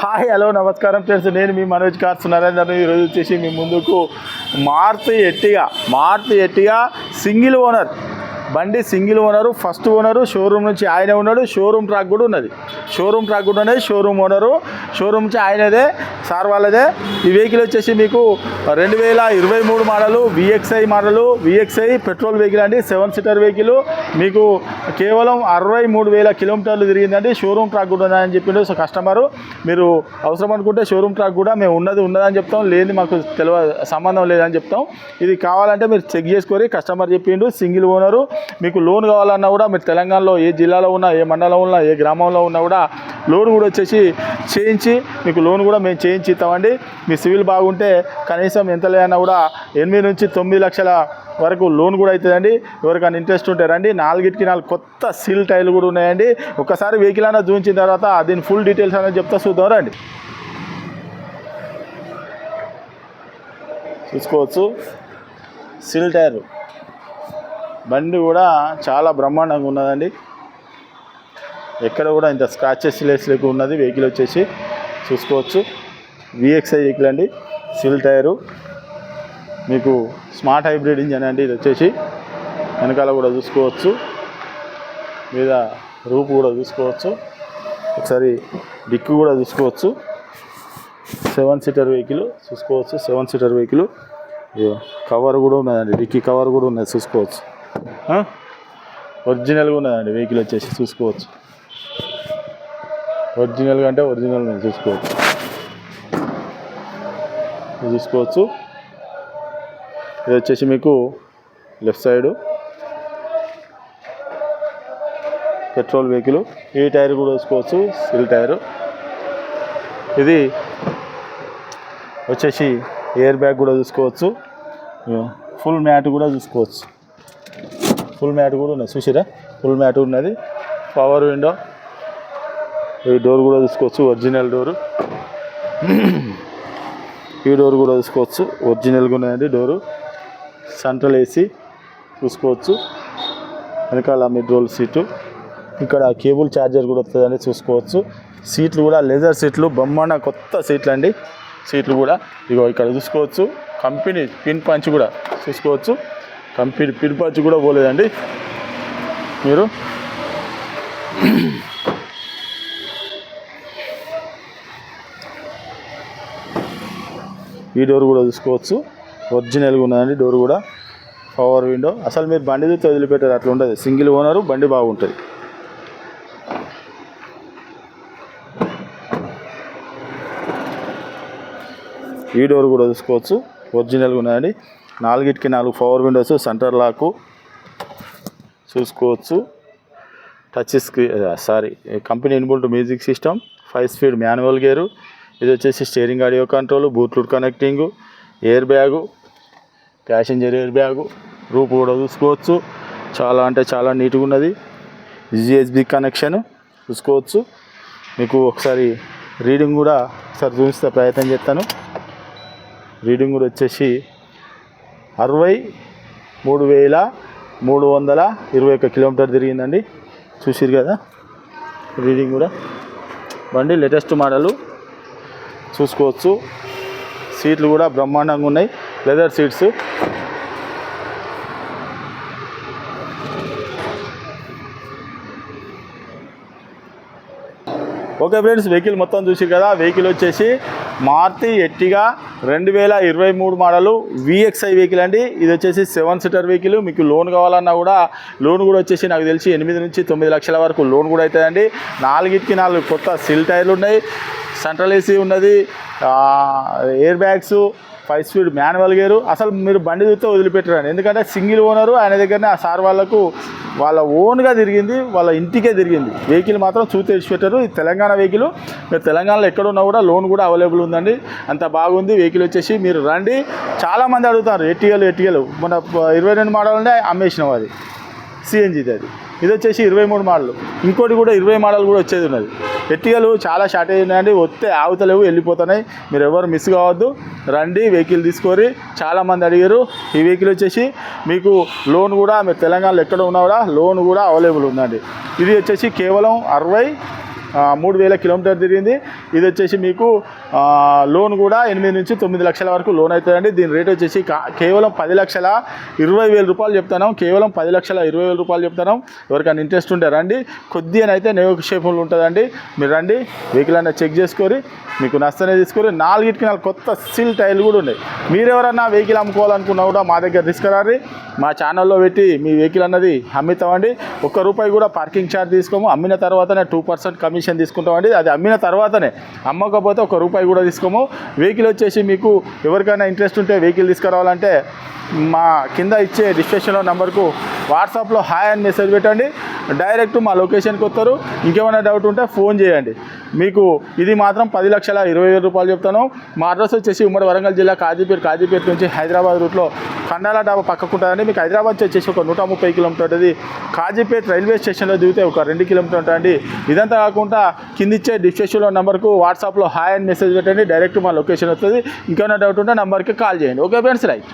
Hi hello నమస్కారం friends, నేను మీ Manoj cars Narender. ఈరోజు వచ్చేసి మీ ముందుకు మారుతి ఎర్టిగా సింగిల్ ఓనర్ బండి, single owner, first owner, showroom నుంచి ఆయన ఉన్నాడు. షోరూమ్ ట్రాక్ కూడా ఉన్నది. షోరూమ్ ఓనరు, షోరూమ్ నుంచి ఆయనదే, సార్ వాళ్ళదే. ఈ వెహికల్ వచ్చేసి మీకు 2023 మోడలు, విఎక్స్ఐ పెట్రోల్ వెహికల్ అండి. 7 సీటర్ వెహికల్. మీకు కేవలం 63,000 కిలోమీటర్లు తిరిగిందండి. షోరూమ్ ట్రాక్ కూడా ఉన్నదని చెప్పిండు. సో కస్టమరు మీరు అవసరం అనుకుంటే షోరూమ్ ట్రాక్ కూడా మేము ఉన్నదని చెప్తాం, లేని మాకు సంబంధం లేదని చెప్తాం. ఇది కావాలంటే మీరు చెక్ చేసుకొని కస్టమర్ చెప్పిండు. Single owner. మీకు లోన్ కావాలన్నా కూడా మీరు తెలంగాణలో ఏ జిల్లాలో ఉన్నా, ఏ మండలంలో ఉన్నా, ఏ గ్రామంలో ఉన్నా కూడా లోన్ కూడా వచ్చేసి మీకు లోన్ కూడా మేము చేయించి ఇస్తామండి. మీ సివిల్ బాగుంటే కనీసం ఎంత లేదన్నా కూడా 8 నుంచి 9 లక్షల వరకు లోన్ కూడా అవుతుందండి. ఎవరికైనా ఇంట్రెస్ట్ ఉంటే రండి. 4 కొత్త సీల్ టైర్లు కూడా ఉన్నాయండి. ఒకసారి వెహికల్ అన్న చూపించిన తర్వాత దీని ఫుల్ డీటెయిల్స్ అనేది చెప్తా, చూద్దాం రండి. చూసుకోవచ్చు సీల్ టైర్. బండి కూడా చాలా బ్రహ్మాండంగా ఉన్నదండి. ఎక్కడ కూడా ఇంత స్క్రాచెస్ లేక ఉన్నది. వెహికల్ వచ్చేసి చూసుకోవచ్చు విఎక్స్ఐ వెహికల్ అండి. Seal tyre. మీకు స్మార్ట్ హైబ్రిడ్ ఇంజన్ అండి. ఇది వచ్చేసి వెనకాల కూడా చూసుకోవచ్చు, మీద రూపు కూడా చూసుకోవచ్చు. ఒకసారి డిక్కు కూడా చూసుకోవచ్చు. 7 సీటర్ వెహికల్ చూసుకోవచ్చు. 7 సీటర్ వెహికల్. కవర్ కూడా ఉన్నదండి, డిక్కీ కవర్ కూడా ఉన్నది చూసుకోవచ్చు. ఒరిజినల్గా ఉన్నదండి వెహికల్ వచ్చేసి చూసుకోవచ్చు. ఒరిజినల్గా అంటే ఒరిజినల్ చూసుకోవచ్చు. ఇది వచ్చేసి మీకు లెఫ్ట్ సైడు పెట్రోల్ వెహికల్. ఈ టైర్ కూడా చూసుకోవచ్చు, సిల్ టైరు. ఇది వచ్చేసి ఎయిర్ బ్యాగ్ కూడా చూసుకోవచ్చు. ఫుల్ మ్యాట్ కూడా చూసుకోవచ్చు. ఫుల్ మ్యాట్ కూడా ఉన్నది, చూసిరా? ఫుల్ మ్యాట్ ఉన్నది. Power window. ఈ డోర్ కూడా చూసుకోవచ్చు, ఒరిజినల్ డోరు. ఈ డోర్ కూడా చూసుకోవచ్చు, ఒరిజినల్గా ఉన్నదండి డోరు. సెంట్రల్ ఏసీ చూసుకోవచ్చు. వెనకాల మిడ్ రోల్ సీటు. ఇక్కడ కేబుల్ ఛార్జర్ కూడా వస్తుందండి చూసుకోవచ్చు. సీట్లు కూడా లెదర్ సీట్లు, బ్రహ్మాండ కొత్త సీట్లు అండి. సీట్లు కూడా ఇగో ఇక్కడ చూసుకోవచ్చు. కంపెనీ పిన్ పంచ్ కూడా చూసుకోవచ్చు. కంపెనీ పిన్ పంచ్ కూడా పోలేదండి మీరు. ఈ డోర్ కూడా చూసుకోవచ్చు, ఒరిజినల్గా ఉన్నదండి డోర్ కూడా. Power window. అసలు మీరు బండి చూస్తే వదిలిపెట్టారు, అట్లా ఉండదు. సింగిల్ ఓనరు, బండి బాగుంటుంది. ఈ డోర్ కూడా చూసుకోవచ్చు, ఒరిజినల్గా ఉన్నదండి. 4 పవర్ విండోస్, సెంటర్ లాకు చూసుకోవచ్చు. Touch screen company inbuilt music system, 5 speed manual gear. ఇది వచ్చేసి steering audio control, Bluetooth connecting, air bag, passenger air bag. రూపు కూడా చూసుకోవచ్చు. చాలా అంటే చాలా నీట్గా ఉన్నది. యూఎస్బి కనెక్షన్ చూసుకోవచ్చు. మీకు ఒకసారి రీడింగ్ కూడా ఒకసారి చూపిస్తే ప్రయత్నం చేస్తాను. రీడింగ్ కూడా వచ్చేసి 63,321 కిలోమీటర్ తిరిగిందండి. చూసిరు కదా రీడింగ్ కూడా. బండి లేటెస్ట్ మోడలు చూసుకోవచ్చు. సీట్లు కూడా బ్రహ్మాండంగా ఉన్నాయి, leather seats. Okay friends, vehicle మొత్తం చూసి కదా. వెహికల్ వచ్చేసి Maruti Ertiga 2023 model VXI vehicle అండి. ఇది వచ్చేసి 7 సీటర్ వెహికల్. మీకు లోన్ కావాలన్నా కూడా లోన్ కూడా వచ్చేసి నాకు తెలిసి 8 నుంచి 9 లక్షల వరకు లోన్ కూడా అవుతుందండి. 4 కొత్త సిల్ టైర్లు ఉన్నాయి, సెంట్రల్ ఏసీ ఉన్నది, air bags, 5 speed manual gear. అసలు మీరు బండి చూస్తే వదిలిపెట్టరండి. ఎందుకంటే సింగిల్ ఓనరు, ఆయన దగ్గరనే ఆ సార్ వాళ్ళకు వాళ్ళ ఓన్గా తిరిగింది, వాళ్ళ ఇంటికే తిరిగింది. వెహికల్ మాత్రం చూసి తెచ్చిపెట్టారు. ఇది తెలంగాణ వెహికల్. మీరు తెలంగాణలో ఎక్కడున్నా కూడా లోన్ కూడా అవైలబుల్ ఉందండి. అంత బాగుంది వెహికల్ వచ్చేసి. మీరు రండి. చాలామంది అడుగుతారు ఎర్టిగలు. మన 22 మోడల్ ఉండే అమ్మేసినాం, అది సిఎన్జిది. ఇది వచ్చేసి 23 మోడల్. ఇంకోటి కూడా 20 మోడల్ కూడా వచ్చేది ఉన్నది. ఎర్టిగలు చాలా షార్టేజ్ ఉన్నాయండి. వస్తే ఆగుతలేవు, వెళ్ళిపోతున్నాయి. మీరు ఎవరు మిస్ కావద్దు, రండి వెహికల్ తీసుకొని. చాలామంది అడిగారు. ఈ వెహికల్ వచ్చేసి మీకు లోన్ కూడా, మీరు తెలంగాణలో ఎక్కడ ఉన్నా కూడా లోన్ కూడా అవైలబుల్ ఉందండి. ఇది వచ్చేసి కేవలం 3000 కిలోమీటర్ తిరిగింది. ఇది వచ్చేసి మీకు లోన్ కూడా 8 నుంచి 9 లక్షల వరకు లోన్ అవుతుందండి. దీని రేట్ వచ్చేసి కేవలం 10,20,000 రూపాయలు చెప్తున్నాం. కేవలం 10,20,000 రూపాయలు చెప్తున్నాం. ఎవరికైనా ఇంట్రెస్ట్ ఉంటే రండి, కొద్దిగా అయితే నెగోషియబుల్ ఉంటుందండి. మీరు రండి, వెహికల్ అన్న చెక్ చేసుకొని మీకు నష్టనే తీసుకొని 4 కొత్త సీల్ టైర్లు కూడా ఉన్నాయి. మీరు ఎవరన్నా వెహికల్ అమ్ముకోవాలనుకున్నా కూడా మా దగ్గర తీసుకురారి, మా ఛానల్లో పెట్టి మీ వెహికల్ అన్నది అమ్మితామండి. ₹1 కూడా పార్కింగ్ ఛార్జ్ తీసుకోము. అమ్మిన తర్వాతనే 2% కమిషన్ తీసుకుంటామండి. అది అమ్మిన తర్వాతనే, అమ్మకపోతే ₹1 కూడా తీసుకోము. వెహికల్ వచ్చేసి మీకు ఎవరికైనా ఇంట్రెస్ట్ ఉంటే వెహికల్ తీసుకురావాలంటే మా కింద ఇచ్చే డిస్క్రిప్షన్లో నంబర్కు వాట్సాప్లో హాయ్ అని మెసేజ్ పెట్టండి. డైరెక్ట్ మా లొకేషన్కి వస్తారు. ఇంకేమైనా డౌట్ ఉంటే ఫోన్ చేయండి. మీకు ఇది మాత్రం 10,20,000 రూపాయలు చెప్తాను. మా అడ్రస్ వచ్చేసి ఉమ్మడి వరంగల్ జిల్లా కాజీపేట నుంచి హైదరాబాద్ రూట్లో కండాల డాబా పక్కకు ఉంటుందండి. మీకు హైదరాబాద్ వచ్చేసి ఒక 130 కిలోమీటర్ ఉంటుంది. కాజీపేట రైల్వే స్టేషన్లో దిగితే ఒక 2 కిలోమీటర్ ఉంటుందండి. ఇదంతా కాకుండా కింద ఇచ్చే డిస్క్రిప్షన్లో నంబర్కు వాట్సాప్లో హాయ్ అని మెసేజ్ పెట్టండి. డైరెక్ట్ మా లొకేషన్ వస్తుంది. ఇంకేమైనా డౌట్ ఉంటే నంబర్కి కాల్ చేయండి. Okay friends, right.